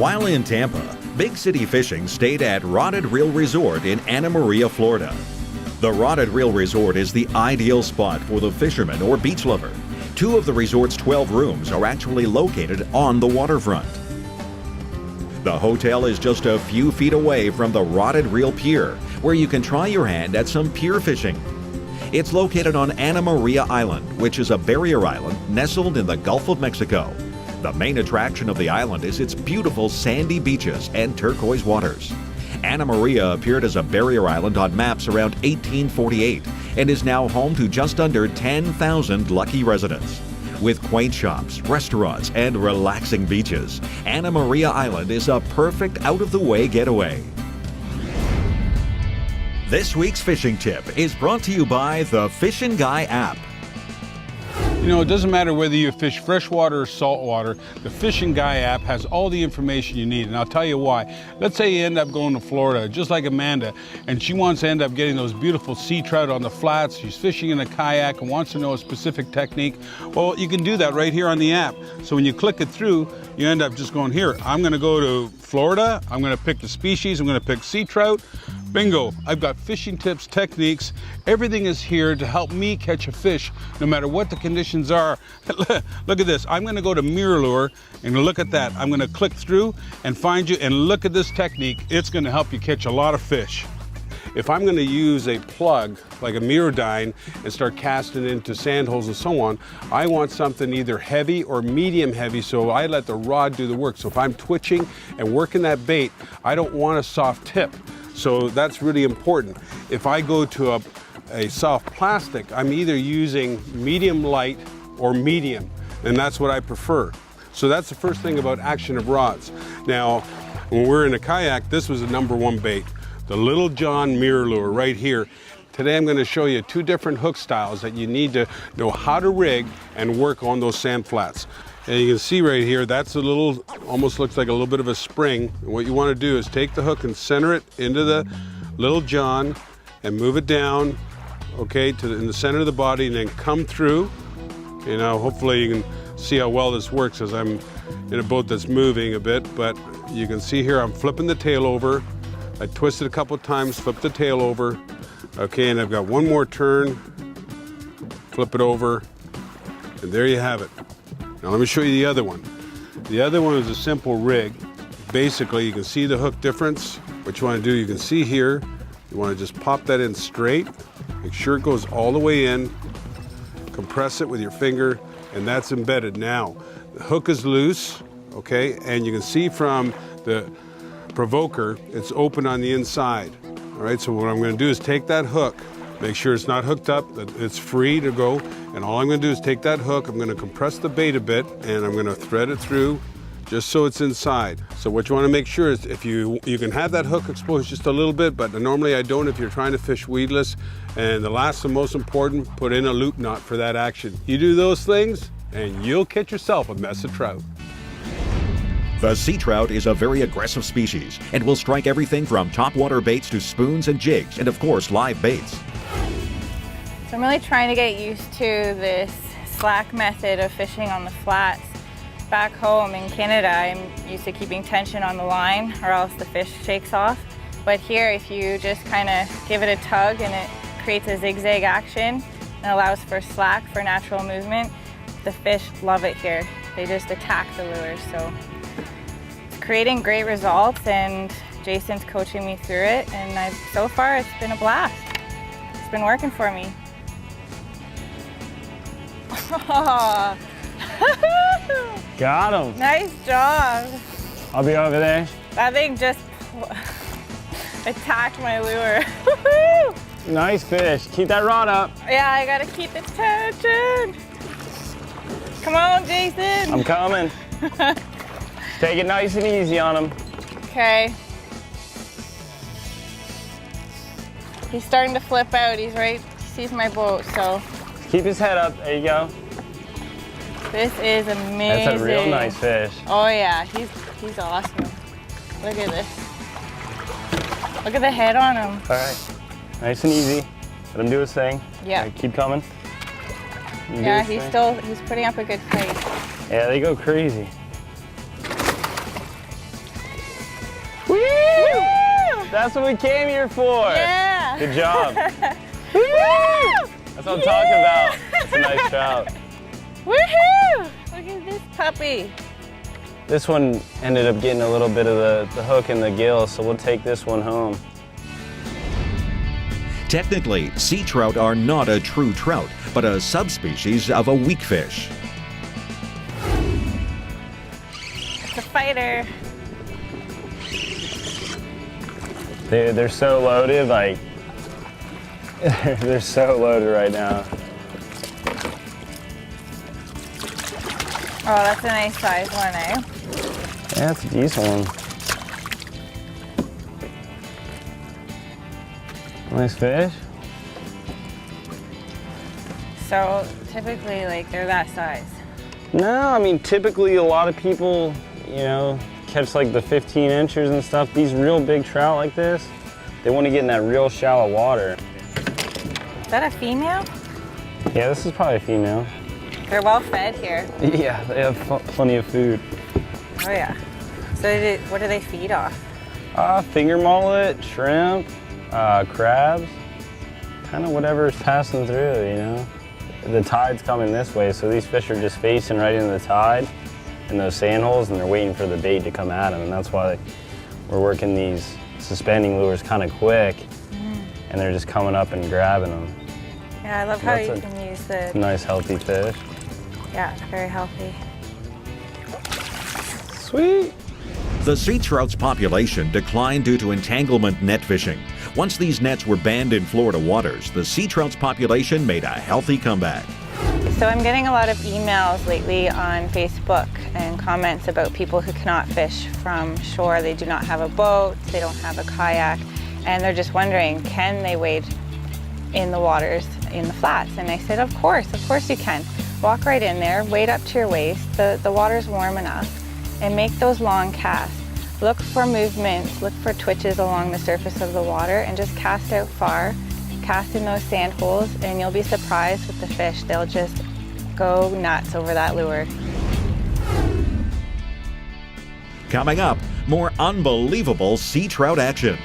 While in Tampa, Big City Fishing stayed at Rotted Reel Resort in Anna Maria, Florida. The Rotted Reel Resort is the ideal spot for the fisherman or beach lover. 2 of the resort's 12 rooms are actually located on the waterfront. The hotel is just a few feet away from the Rotted Reel Pier, where you can try your hand at some pier fishing. It's located on Anna Maria Island, which is a barrier island nestled in the Gulf of Mexico. The main attraction of the island is its beautiful sandy beaches and turquoise waters. Anna Maria appeared as a barrier island on maps around 1848 and is now home to just under 10,000 lucky residents. With quaint shops, restaurants, and relaxing beaches, Anna Maria Island is a perfect out-of-the-way getaway. This week's fishing tip is brought to you by the Fishin' Guy app. You know, it doesn't matter whether you fish freshwater or saltwater, the Fishin' Guy app has all the information you need, and I'll tell you why. Let's say you end up going to Florida, just like Amanda, and she wants to end up getting those beautiful sea trout on the flats. She's fishing in a kayak and wants to know a specific technique. Well, you can do that right here on the app. So when you click it through, you end up just going, here, I'm gonna go to Florida, I'm gonna pick the species, I'm gonna pick sea trout. Bingo, I've got fishing tips, techniques, everything is here to help me catch a fish no matter what the conditions are. Look at this, I'm gonna go to MirrOlure and look at that. I'm gonna click through and find you and look at this technique. It's gonna help you catch a lot of fish. If I'm gonna use a plug like a Mirrodine and start casting into sand holes and so on, I want something either heavy or medium heavy, so I let the rod do the work. So if I'm twitching and working that bait, I don't want a soft tip. So that's really important. If I go to a soft plastic, I'm either using medium light or medium, and that's what I prefer. So that's the first thing about action of rods. Now, when we're in a kayak, this was the #1 bait, the Little John MirrOlure right here. Today I'm going to show you 2 different hook styles that you need to know how to rig and work on those sand flats. And you can see right here, that's a little, almost looks like a little bit of a spring. And what you want to do is take the hook and center it into the Little John and move it down, okay, in the center of the body, and then come through. You know, hopefully you can see how well this works as I'm in a boat that's moving a bit, but you can see here I'm flipping the tail over. I twist it a couple of times, flip the tail over, okay, and I've got one more turn, flip it over, and there you have it. Now let me show you the other one. The other one is a simple rig. Basically, you can see the hook difference. What you want to do, you can see here, you want to just pop that in straight, make sure it goes all the way in, compress it with your finger, and that's embedded. Now, the hook is loose, okay, and you can see from the provoker, it's open on the inside. All right, so what I'm going to do is take that hook, make sure it's not hooked up, that it's free to go, and all I'm going to do is take that hook, I'm going to compress the bait a bit, and I'm going to thread it through just so it's inside. So what you want to make sure is if you can have that hook exposed just a little bit, but normally I don't if you're trying to fish weedless. And the last and most important, put in a loop knot for that action. You do those things and you'll catch yourself a mess of trout. The sea trout is a very aggressive species and will strike everything from topwater baits to spoons and jigs, and of course live baits. So I'm really trying to get used to this slack method of fishing on the flats. Back home in Canada, I'm used to keeping tension on the line or else the fish shakes off. But here, if you just kind of give it a tug and it creates a zigzag action and allows for slack for natural movement, the fish love it here. They just attack the lures. So it's creating great results, and Jason's coaching me through it, and so far it's been a blast. It's been working for me. Got him. Nice job. I'll be over there. That thing just attacked my lure. Nice fish. Keep that rod up. Yeah, I gotta keep its tension. Come on, Jason. I'm coming. Take it nice and easy on him. Okay. He's starting to flip out. He's right, he sees my boat, so. Keep his head up. There you go. This is amazing. That's a real nice fish. Oh yeah, he's awesome. Look at this. Look at the head on him. All right. Nice and easy. Let him do his thing. Yeah. Right, keep coming. Yeah, he's putting up a good fight. Yeah, they go crazy. Woo! That's what we came here for. Yeah. Good job. Woo! That's what I'm talking about. It's a nice trout. Woohoo! Look at this puppy. This one ended up getting a little bit of the hook in the gill, so we'll take this one home. Technically, sea trout are not a true trout, but a subspecies of a weak fish. It's a fighter. They're so loaded, like, they're so loaded right now. Oh, that's a nice size one, eh? Yeah, that's a decent one. Nice fish. So typically, like, they're that size. No, I mean, typically a lot of people, you know, catch like the 15 inchers and stuff. These real big trout like this, they want to get in that real shallow water. Is that a female? Yeah, this is probably a female. They're well fed here. Yeah, they have plenty of food. Oh yeah. So what do they feed off? Finger mullet, shrimp, crabs, kind of whatever's passing through, you know. The tide's coming this way, so these fish are just facing right into the tide in those sand holes, and they're waiting for the bait to come at them, and that's why we're working these suspending lures kind of quick, and they're just coming up and grabbing them. Yeah, I love how That's you a can use the, nice, healthy fish. yeah, it's very healthy. Sweet. The sea trout's population declined due to entanglement net fishing. Once these nets were banned in Florida waters, the sea trout's population made a healthy comeback. So I'm getting a lot of emails lately on Facebook and comments about people who cannot fish from shore. They do not have a boat, they don't have a kayak, and they're just wondering, can they wade in the waters in the flats? And I said, of course you can. Walk right in there, wade up to your waist, the water's warm enough, and make those long casts. Look for movements, look for twitches along the surface of the water, and just cast out far. Cast in those sand holes, and you'll be surprised with the fish. They'll just go nuts over that lure. Coming up, more unbelievable sea trout action.